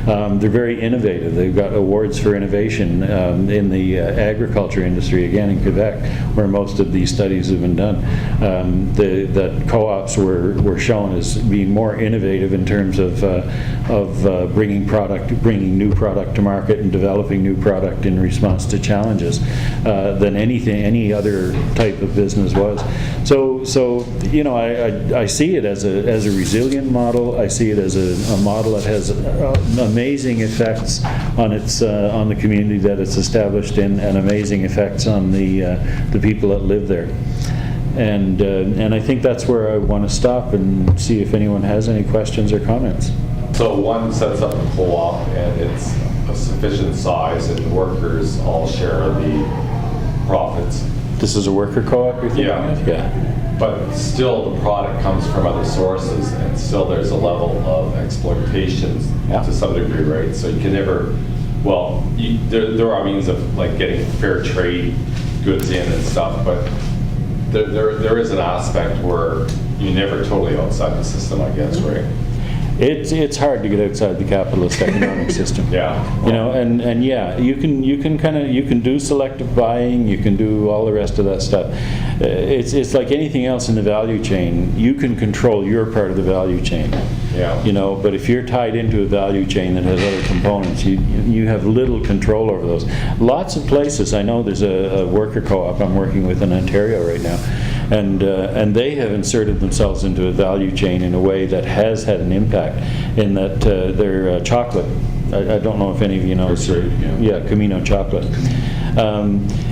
They're very innovative. They've got awards for innovation in the agriculture industry, again in Quebec, where most of these studies have been done. That co-ops were shown as being more innovative in terms of bringing new product to market and developing new product in response to challenges than any other type of business was. So you know, I see it as a resilient model. I see it as a model that has amazing effects on the community that it's established in, and amazing effects on the people that live there. And I think that's where I want to stop and see if anyone has any questions or comments. So one sets up a co-op, and it's a sufficient size, and the workers all share the profits. This is a worker co-op you're thinking of? Yeah. But still the product comes from other sources, and still there's a level of exploitation to some degree, right? So you can never, well, there are means of like getting fair trade goods in and stuff, but there is an aspect where you're never totally outside the system, I guess, right? It's hard to get outside the capitalist economic system. Yeah. You know, and yeah, you can do selective buying, you can do all the rest of that stuff. It's like anything else in the value chain. You can control your part of the value chain. Yeah. You know, but if you're tied into a value chain that has other components, you have little control over those. Lots of places. I know there's a worker co-op I'm working with in Ontario right now, and they have inserted themselves into a value chain in a way that has had an impact. In that their chocolate, I don't know if any of you know, Camino chocolate.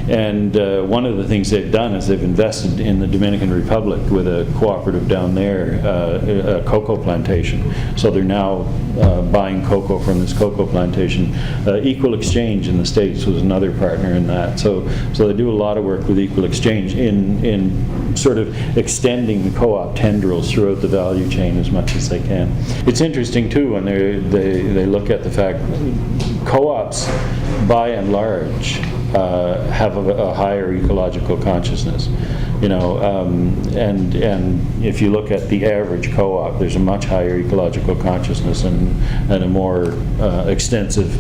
And one of the things they've done is they've invested in the Dominican Republic with a cooperative down there, a cocoa plantation. So they're now buying cocoa from this cocoa plantation. Equal Exchange in the States was another partner in that. So they do a lot of work with Equal Exchange in sort of extending the co-op tendrils throughout the value chain as much as they can. It's interesting too when they look at the fact co-ops, by and large, have a higher ecological consciousness, you know, and if you look at the average co-op, there's a much higher ecological consciousness and a more extensive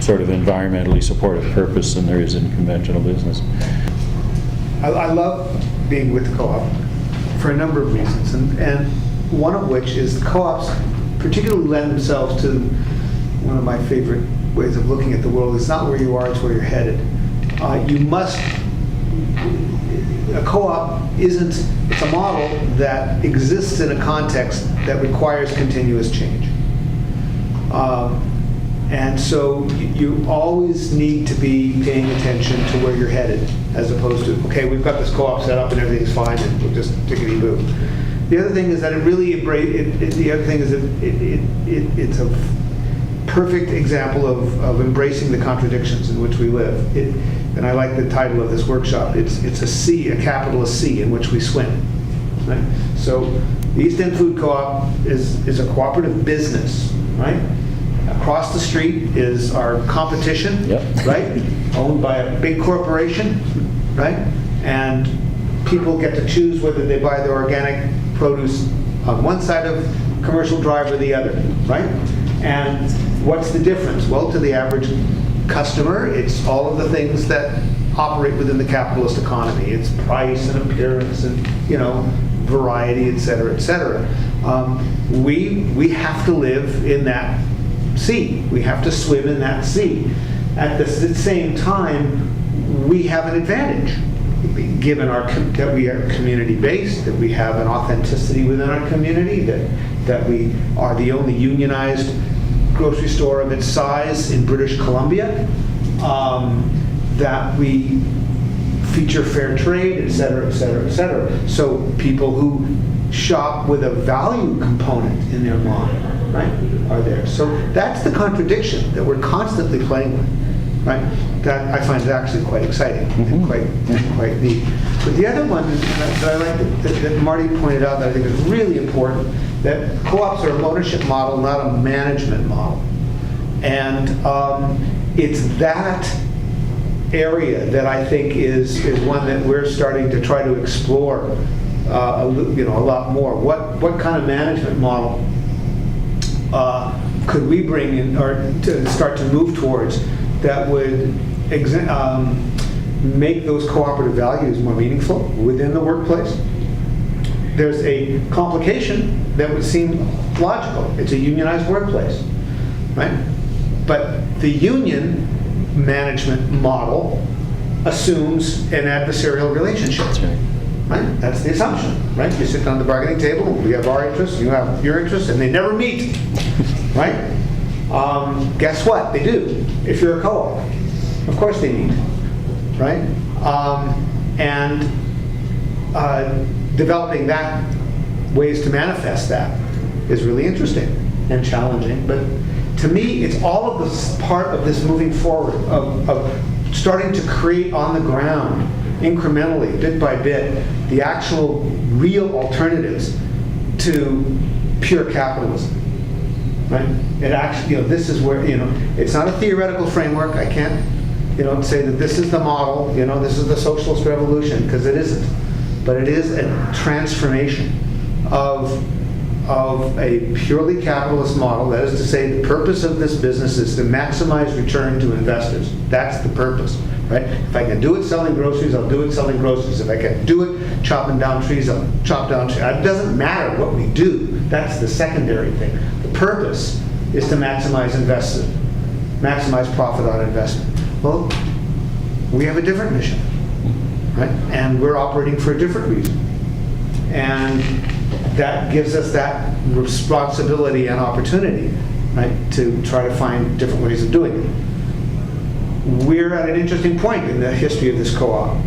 sort of environmentally supportive purpose than there is in conventional business. I love being with co-op for a number of reasons, and one of which is the co-ops particularly lend themselves to one of my favorite ways of looking at the world. It's not where you are, it's where you're headed. A co-op it's a model that exists in a context that requires continuous change. And so you always need to be paying attention to where you're headed, as opposed to, okay, we've got this co-op set up and everything's fine and we'll just tickety-boo. The other thing is that it's a perfect example of embracing the contradictions in which we live. And I like the title of this workshop. It's a sea, a capitalist sea in which we swim. Right? So the East End Food Co-op is a cooperative business, right? Across the street is our competition, right? Owned by a big corporation, right? And people get to choose whether they buy their organic produce on one side of commercial drive or the other, right? And what's the difference? Well, to the average customer, it's all of the things that operate within the capitalist economy. It's price and appearance and, you know, variety, et cetera, et cetera. We have to live in that sea. We have to swim in that sea. At the same time, we have an advantage, given that we are community-based, that we have an authenticity within our community, that we are the only unionized grocery store of its size in British Columbia, that we feature fair trade, et cetera, et cetera, et cetera. So people who shop with a value component in their mind, right, are there. So that's the contradiction that we're constantly playing with, right? That I find is actually quite exciting and quite neat. But the other one that I like that Marty pointed out that I think is really important, that co-ops are an ownership model, not a management model. And it's that area that I think is one that we're starting to try to explore a lot more. What kind of management model could we bring in, or to start to move towards, that would make those cooperative values more meaningful within the workplace? There's a complication that would seem logical. It's a unionized workplace, right? But the union management model assumes an adversarial relationship. That's right. Right? That's the assumption, right? You sit down at the bargaining table, we have our interests, you have your interests, and they never meet, right? Guess what? They do, if you're a co-op. Of course they meet, right? Developing that, ways to manifest that, is really interesting and challenging. But to me, it's all of this part of this moving forward, of starting to create on the ground, incrementally, bit by bit, the actual real alternatives to pure capitalism, right? It actually, this is where, it's not a theoretical framework. I can't, say that this is the model, this is the socialist revolution, because it isn't. But it is a transformation of a purely capitalist model. That is to say, the purpose of this business is to maximize return to investors. That's the purpose. Right? If I can do it selling groceries, I'll do it selling groceries. If I can do it chopping down trees, I'll chop down trees. It doesn't matter what we do. That's the secondary thing. The purpose is to maximize investment, maximize profit on investment. Well, we have a different mission, right? And we're operating for a different reason. And that gives us that responsibility and opportunity, right, to try to find different ways of doing it. We're at an interesting point in the history of this co-op.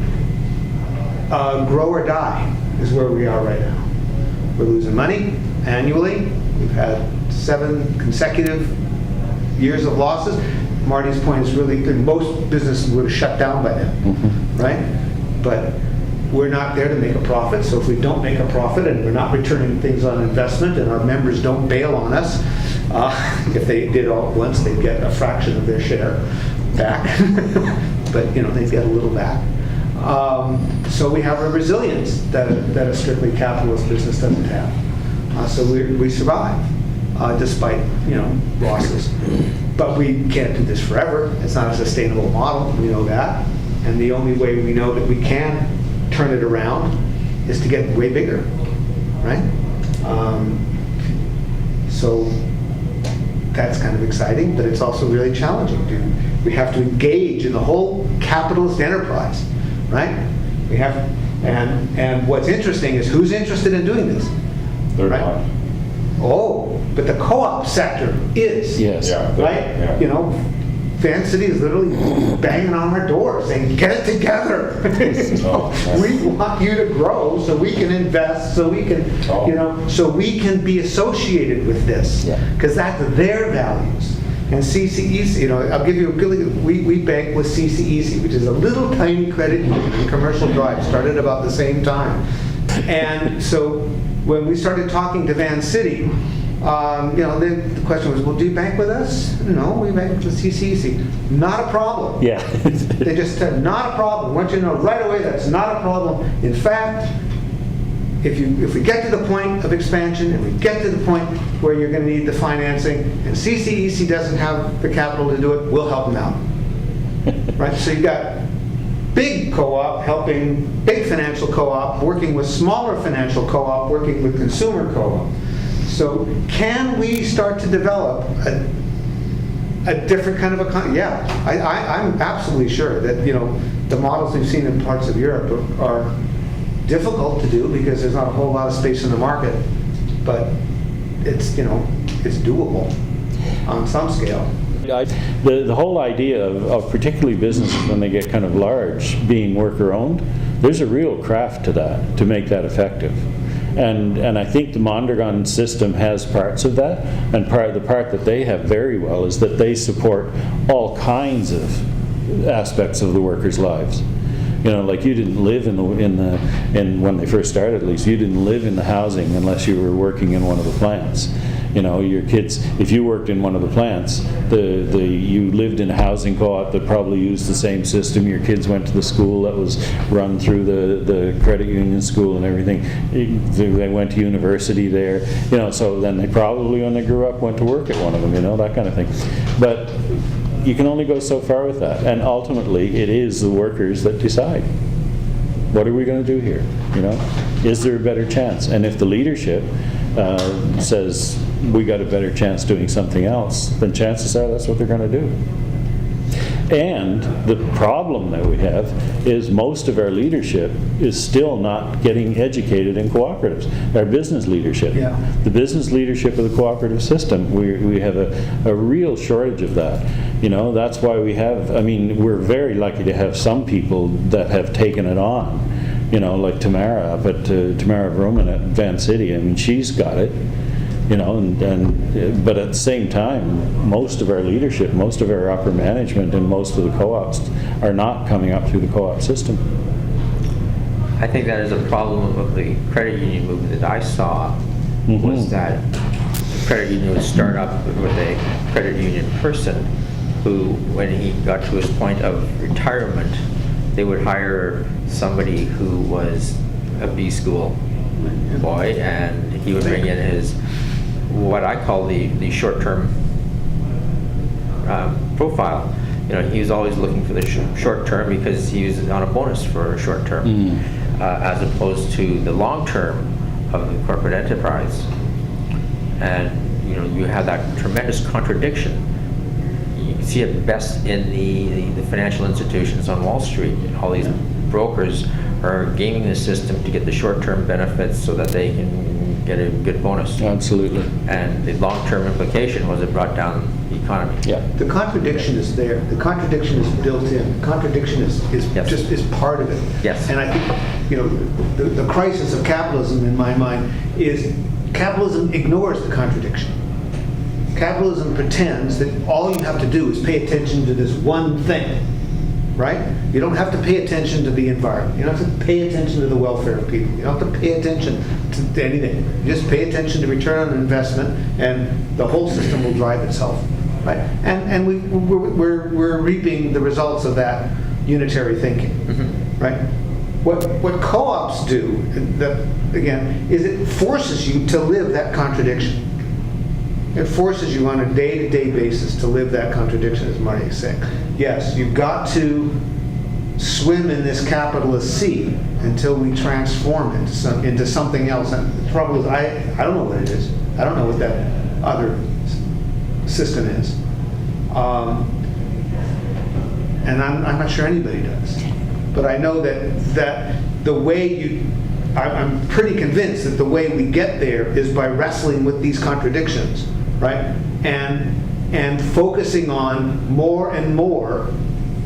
Grow or die is where we are right now. We're losing money annually. We've had 7 consecutive years of losses. Marty's point is really that most businesses would have shut down by now, right? But we're not there to make a profit, so if we don't make a profit and we're not returning things on investment and our members don't bail on us, if they did all at once, they'd get a fraction of their share back, but they'd get a little back. So we have a resilience that a strictly capitalist business doesn't have. So we survive despite losses. But we can't do this forever. It's not a sustainable model. We know that, and the only way we know that we can turn it around is to get way bigger, right? So that's kind of exciting, but it's also really challenging. We have to engage in the whole capitalist enterprise, right? We have, and what's interesting is who's interested in doing this? They're right? not. Oh, but the co-op sector is. Yes. Yeah, Right? yeah. Fan City is literally banging on our door saying, get it together. We want you to grow so we can invest, so we can, so we can be associated with this. Because that's their values. And CCEC, I'll give you we bank with CCEC, which is a little tiny credit union in Commercial Drive, started about the same time. And so when we started talking to Van City, the question was, well, do you bank with us? No, we bank with CCEC. Not a problem. Yeah. They just said, not a problem. I want you to know right away that's not a problem. In fact, if we get to the point of expansion, and we get to the point where you're going to need the financing, and CCEC doesn't have the capital to do it, we'll help them out. Right? So you've got big co-op helping big financial co-op, working with smaller financial co-op, working with consumer co-op. So can we start to develop a different kind of economy? Yeah, I'm absolutely sure that the models we've seen in parts of Europe are difficult to do because there's not a whole lot of space in the market, but it's it's doable on some scale. The whole idea of particularly businesses when they get kind of large being worker-owned, there's a real craft to that, to make that effective. And I think the Mondragon system has parts of that, and the part that they have very well is that they support all kinds of aspects of the workers' lives. Like you didn't live in when they first started, at least, you didn't live in the housing unless you were working in one of the plants. You know, your kids, if you worked in one of the plants, you lived in a housing co-op that probably used the same system. Your kids went to the school that was run through the credit union school and everything. They went to university there, you know, so then they probably, when they grew up, went to work at one of them, you know, that kind of thing. But you can only go so far with that, and ultimately it is the workers that decide. What are we going to do here? You know, is there a better chance? And if the leadership says we got a better chance doing something else, then chances are that's what they're going to do. And the problem that we have is most of our leadership is still not getting educated in cooperatives. Our business leadership, the business leadership of the cooperative system, we have a real shortage of that. You know, that's why we have, I mean, we're very lucky to have some people that have taken it on. You know, like Tamara up at Tamara Vroman at Van City. I mean, she's got it. You know, but at the same time, most of our leadership, most of our upper management, and most of the co-ops are not coming up through the co-op system. I think that is a problem of the credit union movement that I saw, was that the credit union would start up with a credit union person who, when he got to his point of retirement, they would hire somebody who was a B school boy, and he would bring in his, what I call the short-term profile. You know, he was always looking for the short term because he was on a bonus for a short term, as opposed to the long term of the corporate enterprise. And you know, you have that tremendous contradiction. You see it best in the financial institutions on Wall Street. All these brokers are gaming the system to get the short-term benefits so that they can get a good bonus. Absolutely. And the long-term implication was it brought down the economy. Yeah. The contradiction is there. The contradiction is built in. The contradiction is Yes. just is part of it. Yes. And I think, you know, the crisis of capitalism in my mind is capitalism ignores the contradiction. Capitalism pretends that all you have to do is pay attention to this one thing. Right? You don't have to pay attention to the environment. You don't have to pay attention to the welfare of people. You don't have to pay attention to anything. You just pay attention to return on investment, and the whole system will drive itself. Right? And we're reaping the results of that unitary thinking. Right? What co-ops do, that again, is it forces you to live that contradiction. It forces you on a day-to-day basis to live that contradiction, as Marty is saying. Yes, you've got to swim in this capitalist sea until we transform it into something else. And the trouble is, I don't know what it is. I don't know what that other system is. And I'm not sure anybody does. But I know that the way I'm pretty convinced that the way we get there is by wrestling with these contradictions. Right? And focusing on more and more,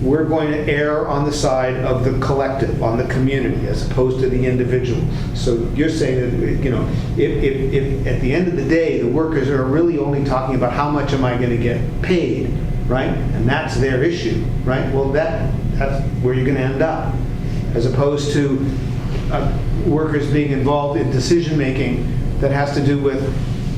we're going to err on the side of the collective, on the community, as opposed to the individual. So you're saying that, you know, if at the end of the day, the workers are really only talking about how much am I going to get paid, right? And that's their issue, right? Well, that's where you're going to end up, as opposed to workers being involved in decision-making that has to do with,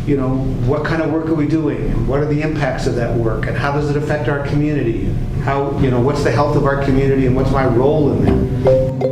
you know, what kind of work are we doing, and what are the impacts of that work, and how does it affect our community, how, you know, what's the health of our community, and what's my role in that.